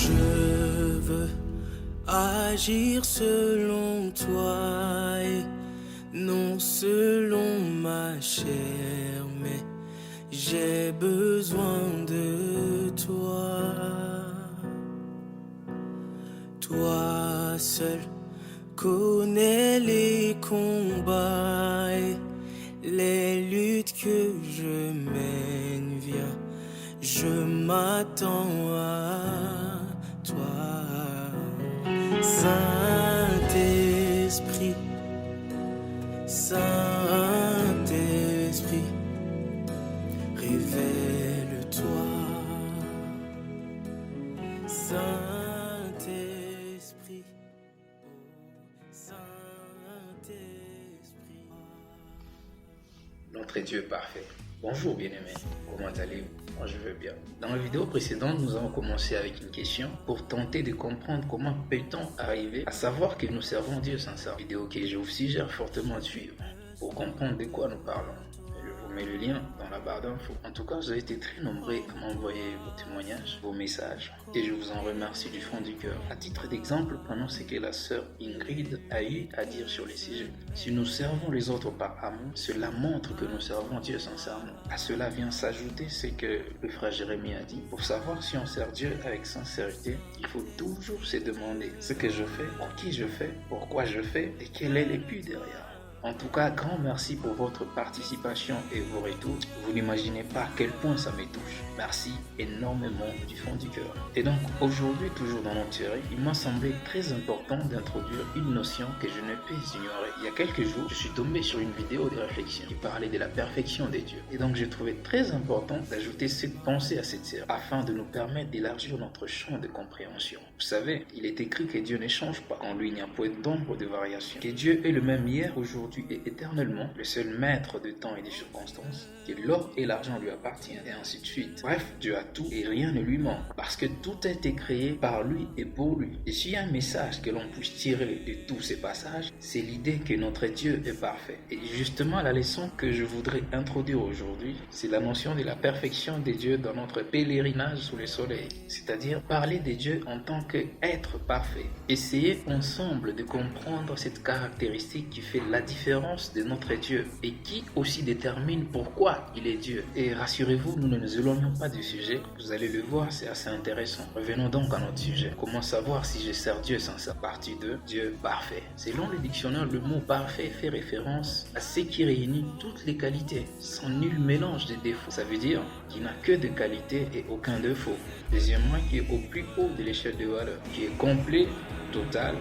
Je veux agir selon toi et non selon ma chair, mais j'ai besoin de toi. Toi seul connais les combats et les luttes que je mène. Viens, je m'attends à toi. Saint-Esprit, Saint-Esprit, révèle-toi. Saint-Esprit, oh, Saint-Esprit. Notre Dieu est parfait. Bonjour bien-aimés, comment allez-vous? Moi je vais bien. Dans la vidéo précédente, nous avons commencé avec une question pour tenter de comprendre comment peut-on arriver à savoir que nous servons Dieu sincèrement. Vidéo que je vous suggère fortement de suivre pour comprendre de quoi nous parlons. Je vous mets le lien dans la barre d'infos. En tout cas, vous avez été très nombreux à m'envoyer vos témoignages, vos messages, et je vous en remercie du fond du cœur. À titre d'exemple, prenons ce que la sœur Ingrid a eu à dire sur les sujets. Si nous servons les autres par amour, cela montre que nous servons Dieu sincèrement. À cela vient s'ajouter ce que le frère Jérémie a dit. Pour savoir si on sert Dieu avec sincérité, il faut toujours se demander ce que je fais, pour qui je fais, pourquoi je fais et quel est le but derrière. En tout cas, grand merci pour votre participation et vos retours. Vous n'imaginez pas à quel point ça me touche. Merci énormément du fond du cœur. Et donc, aujourd'hui, toujours dans notre série, il m'a semblé très important d'introduire une notion que je ne peux ignorer. Il y a quelques jours, je suis tombé sur une vidéo de réflexion qui parlait de la perfection des dieux. Et donc, j'ai trouvé très important d'ajouter cette pensée à cette série afin de nous permettre d'élargir notre champ de compréhension. Vous savez, il est écrit que Dieu ne change pas. En lui, il n'y a point d'ombre de variation. Que Dieu est le même hier, aujourd'hui et éternellement, le seul maître de temps et des circonstances, que l'or et l'argent lui appartiennent, et ainsi de suite. Bref, Dieu a tout et rien ne lui manque, parce que tout a été créé par lui et pour lui. Et s'il y a un message que l'on puisse tirer de tous ces passages, c'est l'idée que notre Dieu est parfait. Et justement, la leçon que je voudrais introduire aujourd'hui, c'est la notion de la perfection des dieux dans notre pèlerinage sous le soleil, c'est-à-dire parler des dieux en tant qu'être parfait. Essayez ensemble de comprendre cette caractéristique qui fait la différence de notre Dieu et qui aussi détermine pourquoi il est Dieu. Et rassurez-vous, nous ne nous éloignons pas du sujet. Vous allez le voir, c'est assez intéressant. Revenons donc à notre sujet. Comment savoir si je sers Dieu sans sa partie 2? Dieu parfait. Selon le dictionnaire, le mot parfait fait référence à ce qui réunit toutes les qualités, sans nul mélange de défauts. Ça veut dire qu'il n'a que de qualités et aucun défaut. Deuxièmement, qui est au plus haut de l'échelle de valeur, qui est complet, total,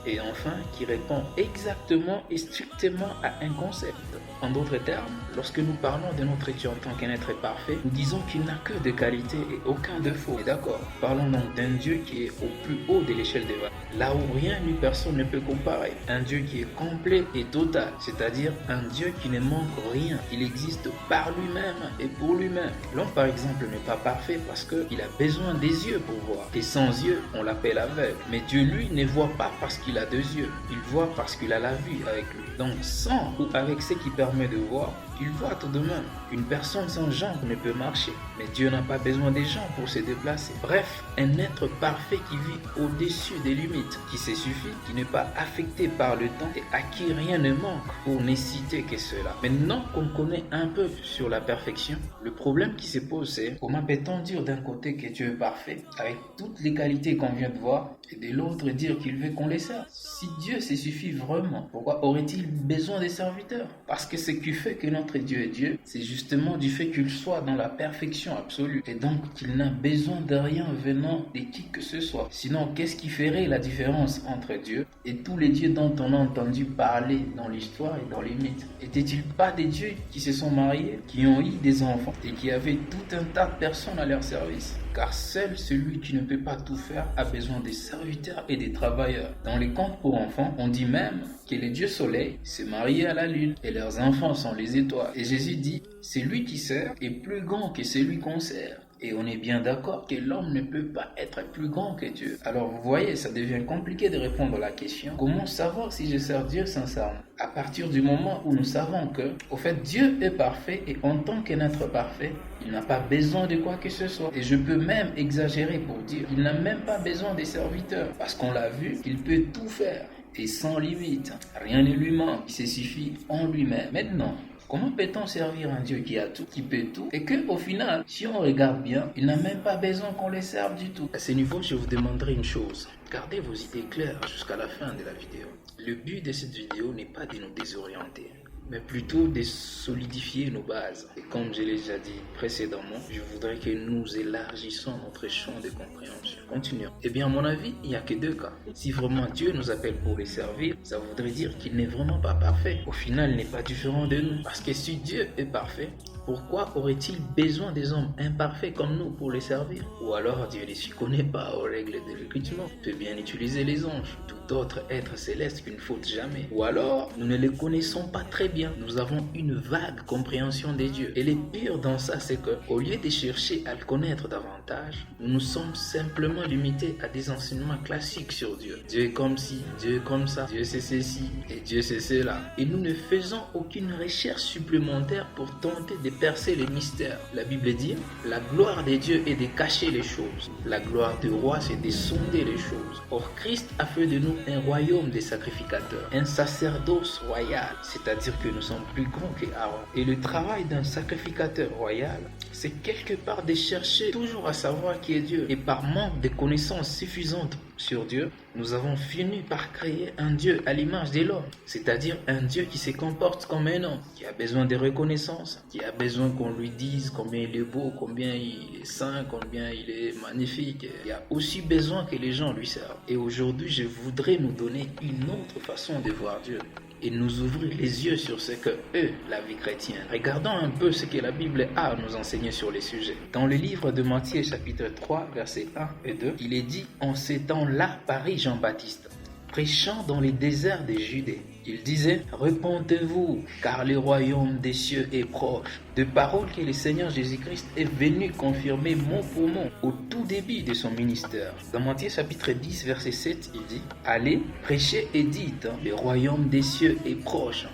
et enfin qui répond exactement et strictement à un concept. En d'autres termes, lorsque nous parlons de notre Dieu en tant qu'un être parfait, nous disons qu'il n'a que de qualité et aucun défaut. Et d'accord, parlons donc d'un Dieu qui est au plus haut de l'échelle des valeurs, là où rien ni personne ne peut comparer. Un Dieu qui est complet et total, c'est-à-dire un Dieu qui ne manque rien. Il existe par lui-même et pour lui-même. L'homme par exemple n'est pas parfait parce qu'il a besoin des yeux pour voir. Et sans yeux, on l'appelle aveugle. Mais Dieu lui ne voit pas parce qu'il a 2 yeux. Il voit parce qu'il a la vue avec lui. Donc sans ou avec ce qui permet de voir, il voit tout de même. Une personne sans jambes ne peut marcher, mais Dieu n'a pas besoin des jambes pour se déplacer. Bref, un être parfait qui vit au-dessus des limites, qui se suffit, qui n'est pas affecté par le temps et à qui rien ne manque, pour ne citer que cela. Maintenant qu'on connaît un peu sur la perfection, le problème qui se pose c'est comment peut-on dire d'un côté que Dieu est parfait, avec toutes les qualités qu'on vient de voir, et de l'autre dire qu'il veut qu'on les serve? Si Dieu se suffit vraiment, pourquoi aurait-il besoin des serviteurs? Parce que ce qui fait que notre Dieu est Dieu, c'est justement du fait qu'il soit dans la perfection absolue et donc qu'il n'a besoin de rien venant de qui que ce soit. Sinon, qu'est-ce qui ferait la différence entre Dieu et tous les dieux dont on a entendu parler dans l'histoire et dans les mythes? Étaient-ils pas des dieux qui se sont mariés, qui ont eu des enfants et qui avaient tout un tas de personnes à leur service? Car seul celui qui ne peut pas tout faire a besoin des serviteurs et des travailleurs. Dans les contes pour enfants, on dit même que les dieux soleil se marient à la lune et leurs enfants sont les étoiles. Et Jésus dit, celui qui sert est plus grand que celui qu'on sert. Et on est bien d'accord que l'homme ne peut pas être plus grand que Dieu. Alors vous voyez, ça devient compliqué de répondre à la question, comment savoir si je sers Dieu sincèrement? À partir du moment où nous savons que, au fait, Dieu est parfait et en tant qu'un être parfait, il n'a pas besoin de quoi que ce soit. Et je peux même exagérer pour dire, il n'a même pas besoin des serviteurs. Parce qu'on l'a vu, il peut tout faire et sans limite. Rien ne lui manque, il se suffit en lui-même. Maintenant, comment peut-on servir un Dieu qui a tout, qui peut tout, et que au final, si on regarde bien, il n'a même pas besoin qu'on le serve du tout? À ce niveau, je vous demanderai une chose. Gardez vos idées claires jusqu'à la fin de la vidéo. Le but de cette vidéo n'est pas de nous désorienter, mais plutôt de solidifier nos bases. Et comme je l'ai déjà dit précédemment, je voudrais que nous élargissons notre champ de compréhension. Continuons. Eh bien, à mon avis, il n'y a que deux cas. Si vraiment Dieu nous appelle pour les servir, ça voudrait dire qu'il n'est vraiment pas parfait. Au final, il n'est pas différent de nous. Parce que si Dieu est parfait, pourquoi aurait-il besoin des hommes imparfaits comme nous pour les servir? Ou alors Dieu ne s'y connaît pas aux règles de l'écriture. Il peut bien utiliser les anges, tout autre être céleste qui ne faute jamais. Ou alors nous ne les connaissons pas très bien. Nous avons une vague compréhension des dieux. Et le pire dans ça, c'est que au lieu de chercher à le connaître davantage, nous nous sommes simplement limités à des enseignements classiques sur Dieu. Dieu est comme ci, Dieu est comme ça, Dieu c'est ceci et Dieu c'est cela. Et nous ne faisons aucune recherche supplémentaire pour tenter de percer les mystères. La Bible dit, la gloire de Dieu est de cacher les choses. La gloire du roi, c'est de sonder les choses. Or, Christ a fait de nous un royaume des sacrificateurs, un sacerdoce royal, c'est-à-dire que nous sommes plus grands qu'Aaron. Et le travail d'un sacrificateur royal, c'est quelque part de chercher toujours à savoir qui est Dieu. Et par manque de connaissances suffisantes sur Dieu, nous avons fini par créer un Dieu à l'image de l'homme, c'est-à-dire un Dieu qui se comporte comme un homme, qui a besoin de reconnaissance, qui a besoin qu'on lui dise combien il est beau, combien il est saint, combien il est magnifique. Il a aussi besoin que les gens lui servent. Et aujourd'hui, je voudrais nous donner une autre façon de voir Dieu et nous ouvrir les yeux sur ce que est la vie chrétienne. Regardons un peu ce que la Bible a à nous enseigner sur les sujets. Dans le livre de Matthieu chapitre 3, versets 1 et 2, il est dit en ces temps-là parit Jean-Baptiste, prêchant dans les déserts de Judée. Il disait, repentez-vous, car le royaume des cieux est proche. De paroles que le Seigneur Jésus-Christ est venu confirmer mot pour mot au tout début de son ministère. Dans Matthieu chapitre 10, verset 7, il dit, allez, prêchez et dites, le royaume des cieux est proche.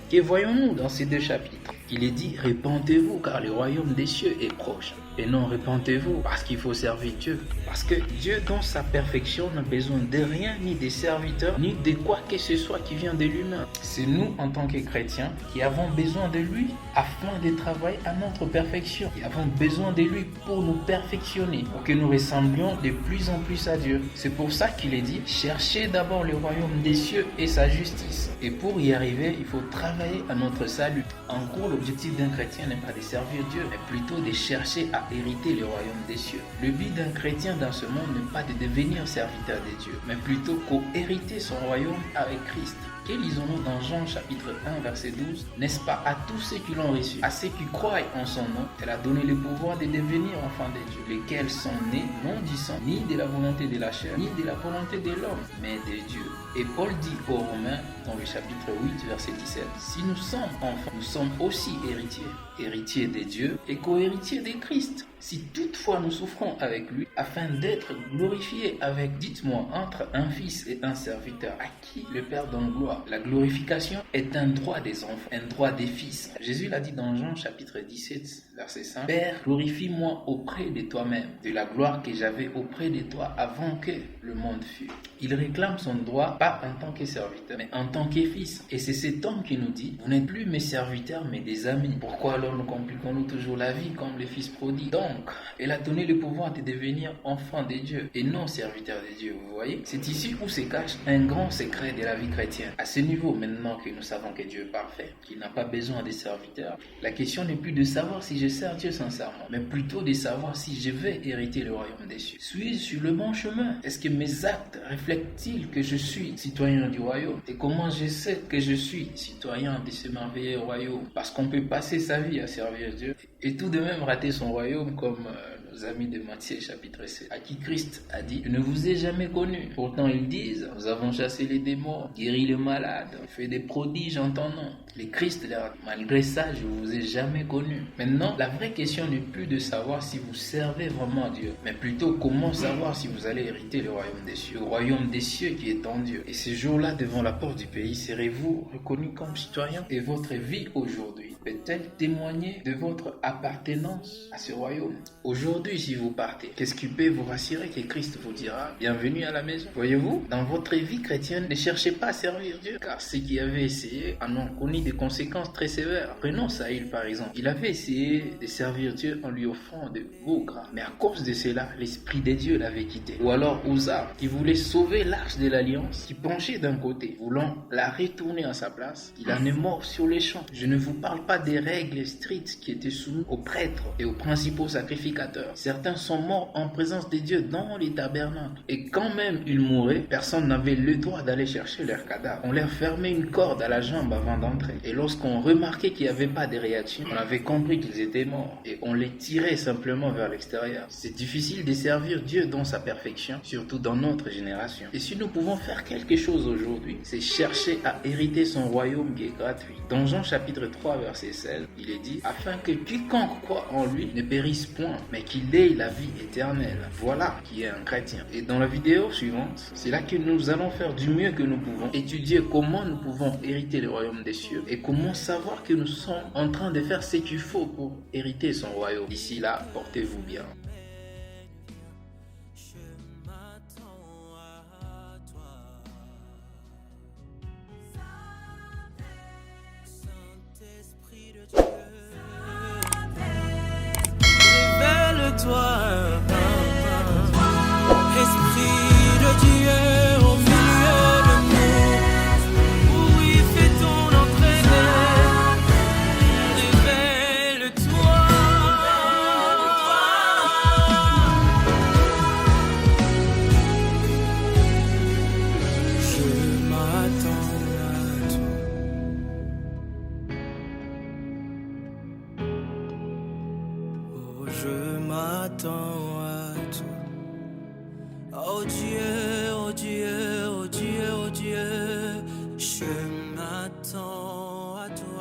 Que voyons-nous dans ces deux chapitres? Il est dit, repentez-vous, car le royaume des cieux est proche. Et non, repentez-vous, parce qu'il faut servir Dieu. Parce que Dieu, dans sa perfection, n'a besoin de rien, ni des serviteurs, ni de quoi que ce soit qui vient de lui-même. C'est nous, en tant que chrétiens, qui avons besoin de lui afin de travailler à notre perfection. Qui avons besoin de lui pour nous perfectionner, pour que nous ressemblions de plus en plus à Dieu. C'est pour ça qu'il est dit, cherchez d'abord le royaume des cieux et sa justice. Et pour y arriver, il faut travailler à notre salut. En gros, l'objectif d'un chrétien n'est pas de servir Dieu, mais plutôt de chercher à hériter le royaume des cieux. Le but d'un chrétien dans ce monde n'est pas de devenir serviteur de Dieu, mais plutôt co-hériter son royaume avec Christ. Que lisons-nous dans Jean chapitre 1 verset 12? N'est-ce pas à tous ceux qui l'ont reçu, à ceux qui croient en son nom, elle a donné le pouvoir de devenir enfants de Dieu, lesquels sont nés non du sang, ni de la volonté de la chair, ni de la volonté de l'homme, mais de Dieu. Et Paul dit aux Romains dans le chapitre 8 verset 17, si nous sommes enfants, nous sommes aussi héritiers, héritiers de Dieu et co-héritiers de Christ. Si toutefois nous souffrons avec lui, afin d'être glorifiés avec, dites-moi, entre un fils et un serviteur, à qui le Père donne gloire. La glorification est un droit des enfants, un droit des fils. Jésus l'a dit dans Jean chapitre 17, verset 5, Père, glorifie-moi auprès de toi-même, de la gloire que j'avais auprès de toi avant que le monde fût. Il réclame son droit, pas en tant que serviteur, mais en tant que fils. Et c'est cet homme qui nous dit, vous n'êtes plus mes serviteurs, mais des amis. Pourquoi alors nous compliquons-nous toujours la vie comme les fils prodiges? Donc, elle a donné le pouvoir de devenir enfant de Dieu et non serviteur de Dieu, vous voyez? C'est ici où se cache un grand secret de la vie chrétienne. À ce niveau, maintenant que nous savons que Dieu est parfait, qu'il n'a pas besoin des serviteurs, la question n'est plus de savoir si je sers Dieu sincèrement, mais plutôt de savoir si je vais hériter le royaume des cieux. Suis-je sur le bon chemin? Est-ce que mes actes reflètent-ils que je suis citoyen du royaume? Et comment je sais que je suis citoyen de ce merveilleux royaume? Parce qu'on peut passer sa vie à servir Dieu et tout de même rater son royaume comme aux amis de Matthieu chapitre 7, à qui Christ a dit « Je ne vous ai jamais connus ». Pourtant ils disent « Nous avons chassé les démons, guéri les malades, fait des prodiges en ton nom ». Les Christ leur dit « Malgré ça, je ne vous ai jamais connus ». Maintenant, la vraie question n'est plus de savoir si vous servez vraiment Dieu, mais plutôt comment savoir si vous allez hériter le royaume des cieux, le royaume des cieux qui est en Dieu. Et ce jour-là, devant la porte du pays, serez-vous reconnus comme citoyens? Et votre vie aujourd'hui peut-elle témoigner de votre appartenance à ce royaume? Aujourd'hui, si vous partez, qu'est-ce qui peut vous rassurer que Christ vous dira « Bienvenue à la maison ». Voyez-vous, dans votre vie chrétienne, ne cherchez pas à servir Dieu, car ceux qui avaient essayé en ont connu des conséquences très sévères. Prenons Saül par exemple. Il avait essayé de servir Dieu en lui offrant de beaux gras, mais à cause de cela, l'Esprit de Dieu l'avait quitté. Ou alors Uza, qui voulait sauver l'arche de l'Alliance, qui penchait d'un côté, voulant la retourner à sa place, il en est mort sur les champs. Je ne vous parle pas des règles strictes qui étaient soumises aux prêtres et aux principaux sacrificateurs. Certains sont morts en présence de Dieu dans les tabernacles. Et quand même ils mouraient, personne n'avait le droit d'aller chercher leur cadavre. On leur fermait une corde à la jambe avant d'entrer. Et lorsqu'on remarquait qu'il n'y avait pas de réaction, on avait compris qu'ils étaient morts. Et on les tirait simplement vers l'extérieur. C'est difficile de servir Dieu dans sa perfection, surtout dans notre génération. Et si nous pouvons faire quelque chose aujourd'hui, c'est chercher à hériter son royaume qui est gratuit. Dans Jean chapitre 3 verset 16, il est dit « Afin que quiconque croit en lui ne périsse point, mais qu'il ait la vie éternelle. » Voilà qui est un chrétien. Et dans la vidéo suivante, c'est là que nous allons faire du mieux que nous pouvons, étudier comment nous pouvons hériter le royaume des cieux et comment savoir que nous sommes en train de faire ce qu'il faut pour hériter son royaume. D'ici là, portez-vous bien. Révèle-toi, Esprit de Dieu au milieu de nous. Oui, fais ton entrée. Révèle-toi. Je m'attends à toi. Oh, je m'attends à toi. Oh Dieu, oh Dieu, oh Dieu, oh Dieu, je m'attends à toi.